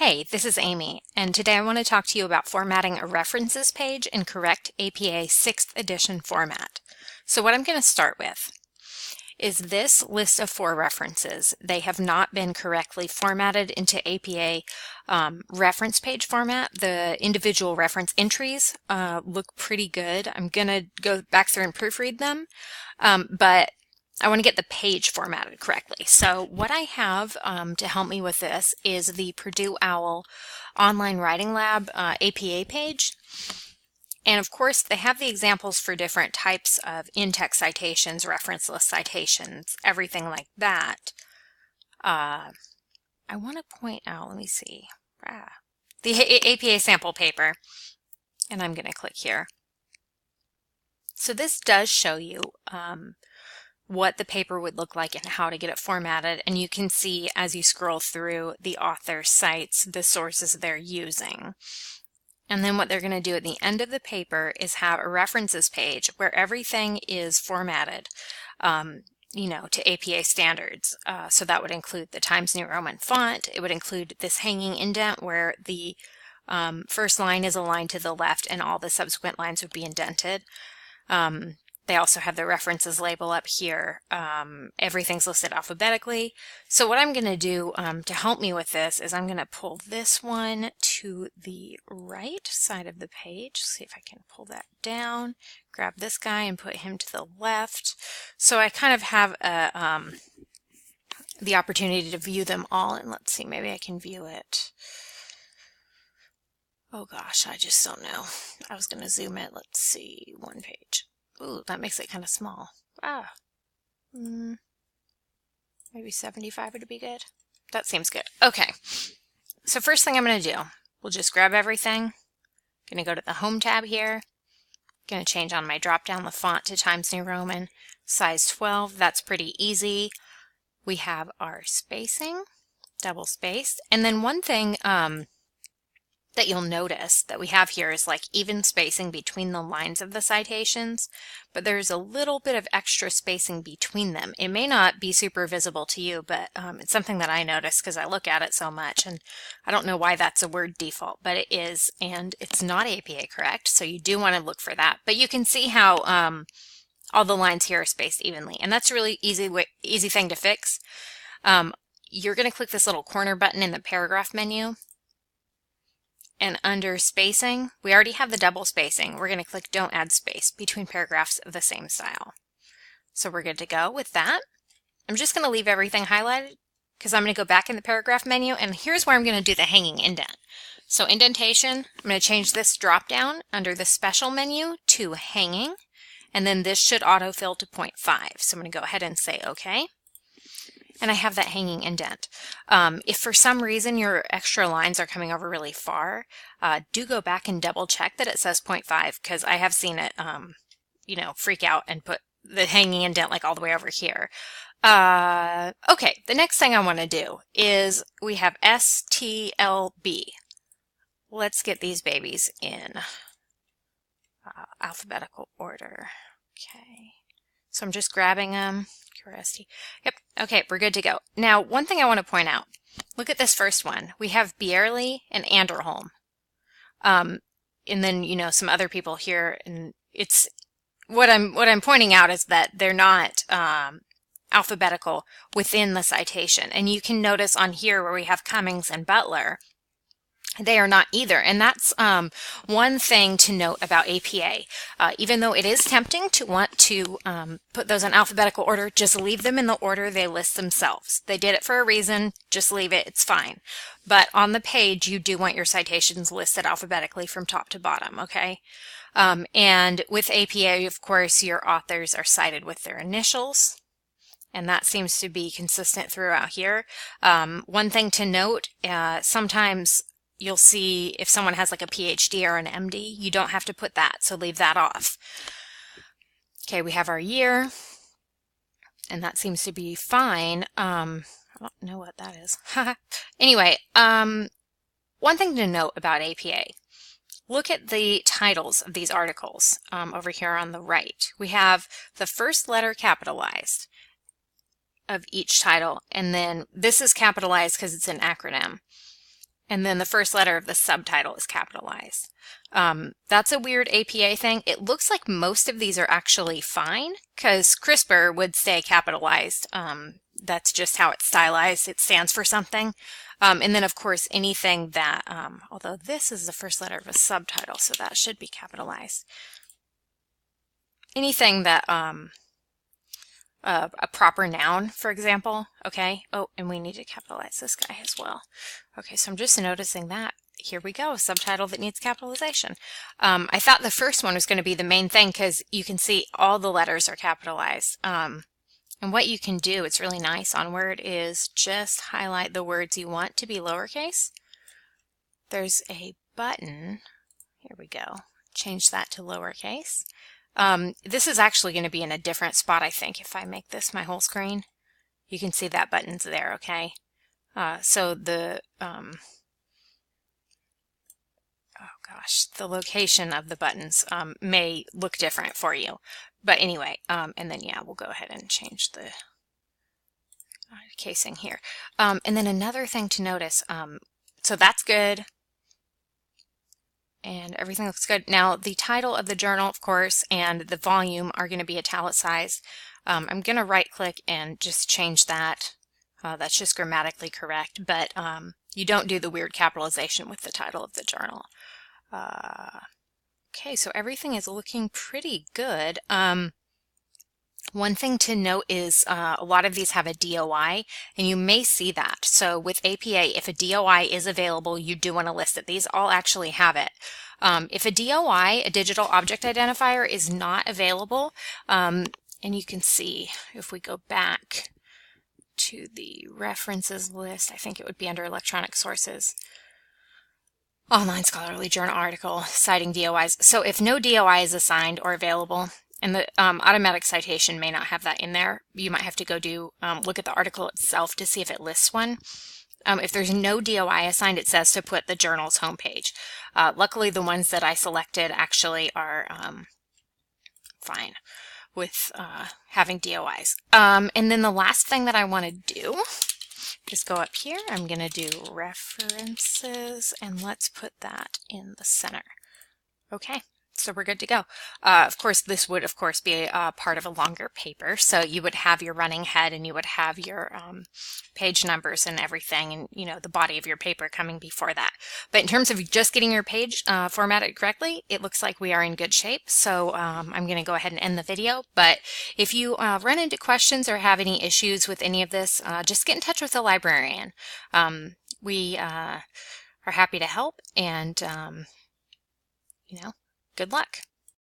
Hey, this is Amy, and today I want to talk to you about formatting a references page in correct APA 6th edition format. So what I'm going to start with is this list of 4 references. They have not been correctly formatted into APA reference page format. The individual reference entries look pretty good. I'm going to go back through and proofread them, but I want to get the page formatted correctly. So what I have to help me with this is the Purdue OWL Online Writing Lab APA page. And of course, they have the examples for different types of in-text citations, reference list citations, everything like that. I want to point out, let me see, the APA sample paper, and I'm going to click here. So this does show you what the paper would look like and how to get it formatted, and you can see as you scroll through the author cites the sources they're using. And then what they're going to do at the end of the paper is have a references page where everything is formatted, to APA standards. So that would include the Times New Roman font. It would include this hanging indent where the first line is aligned to the left and all the subsequent lines would be indented. They also have the references label up here. Everything's listed alphabetically. So what I'm going to do to help me with this is I'm going to pull this one to the right side of the page. See if I can pull that down, grab this guy and put him to the left. So I kind of have the opportunity to view them all. And let's see, maybe I can view it. Oh gosh, I just don't know. I was going to zoom it. Let's see, one page. Ooh, that makes it kind of small. Maybe 75 would be good. That seems good. Okay, so first thing I'm going to do, we'll just grab everything. Going to go to the Home tab here. Going to change on my drop down the font to Times New Roman, size 12. That's pretty easy. We have our spacing, double spaced, and then one thing that you'll notice that we have here is like even spacing between the lines of the citations, but there's a little bit of extra spacing between them. It may not be super visible to you, but it's something that I notice because I look at it so much, and I don't know why that's a word default, but it is, and it's not APA correct, so you do want to look for that. But you can see how all the lines here are spaced evenly, and that's a really easy thing to fix. You're going to click this little corner button in the paragraph menu, and under spacing, we already have the double spacing. We're going to click Don't Add Space between paragraphs of the same style. So we're good to go with that. I'm just going to leave everything highlighted because I'm going to go back in the paragraph menu, and here's where I'm going to do the hanging indent. So indentation, I'm going to change this drop down under the special menu to hanging, and then this should autofill to 0.5. So I'm going to go ahead and say OK. And I have that hanging indent. If for some reason your extra lines are coming over really far, do go back and double check that it says 0.5, because I have seen it, freak out and put the hanging indent like all the way over here. Okay, the next thing I want to do is we have STLB. Let's get these babies in alphabetical order. Okay, so I'm just grabbing them. Yep. Okay, we're good to go. Now, one thing I want to point out. Look at this first one. We have Bierly and Anderholm. And then, some other people here, and it's what I'm pointing out is that they're not alphabetical within the citation. And you can notice on here where we have Cummings and Butler, they are not either. And that's one thing to note about APA. Even though it is tempting to want to put those in alphabetical order, just leave them in the order they list themselves. They did it for a reason. Just leave it. It's fine. But on the page, you do want your citations listed alphabetically from top to bottom, okay? And with APA, of course, your authors are cited with their initials. And that seems to be consistent throughout here. One thing to note, sometimes you'll see if someone has like a PhD or an MD, you don't have to put that, so leave that off. Okay, we have our year, and that seems to be fine. I don't know what that is. Anyway, one thing to note about APA. Look at the titles of these articles over here on the right. We have the first letter capitalized of each title, and then this is capitalized because it's an acronym. and then the first letter of the subtitle is capitalized. That's a weird APA thing. It looks like most of these are actually fine because CRISPR would stay capitalized. That's just how it's stylized. It stands for something. And then, of course, anything that, although this is the first letter of a subtitle, so that should be capitalized. Anything that, a proper noun, for example, okay? Oh, and we need to capitalize this guy as well. Okay, so I'm just noticing that. Here we go, a subtitle that needs capitalization. I thought the first one was going to be the main thing because you can see all the letters are capitalized. And what you can do, it's really nice on Word, is just highlight the words you want to be lowercase. There's a button. Here we go. Change that to lowercase. This is actually going to be in a different spot, I think, if I make this my whole screen. You can see that button's there, okay? So the, oh gosh, the location of the buttons may look different for you. But anyway, and then, yeah, we'll go ahead and change the casing here. And then another thing to notice, so that's good. And everything looks good. Now, the title of the journal, of course, and the volume are going to be italicized. I'm going to right-click and just change that. That's just grammatically correct, but you don't do the weird capitalization with the title of the journal. Okay, so everything is looking pretty good. One thing to note is a lot of these have a DOI, and you may see that. So with APA, if a DOI is available, you do want to list it. These all actually have it. If a DOI, a digital object identifier, is not available, and you can see if we go back to the references list, I think it would be under electronic sources. Online scholarly journal article citing DOIs. So if no DOI is assigned or available, and the automatic citation may not have that in there, you might have to go look at the article itself to see if it lists one. If there's no DOI assigned, it says to put the journal's homepage. Luckily, the ones that I selected actually are fine with having DOIs. And then the last thing that I want to do, just go up here. I'm going to do references, and let's put that in the center. Okay. So we're good to go. Of course, this would, of course, be a part of a longer paper. So you would have your running head, and you would have your page numbers and everything, and, you know, the body of your paper coming before that. But in terms of just getting your page formatted correctly, it looks like we are in good shape. So I'm going to go ahead and end the video. But if you run into questions or have any issues with any of this, just get in touch with the librarian. We are happy to help, and, you know, good luck.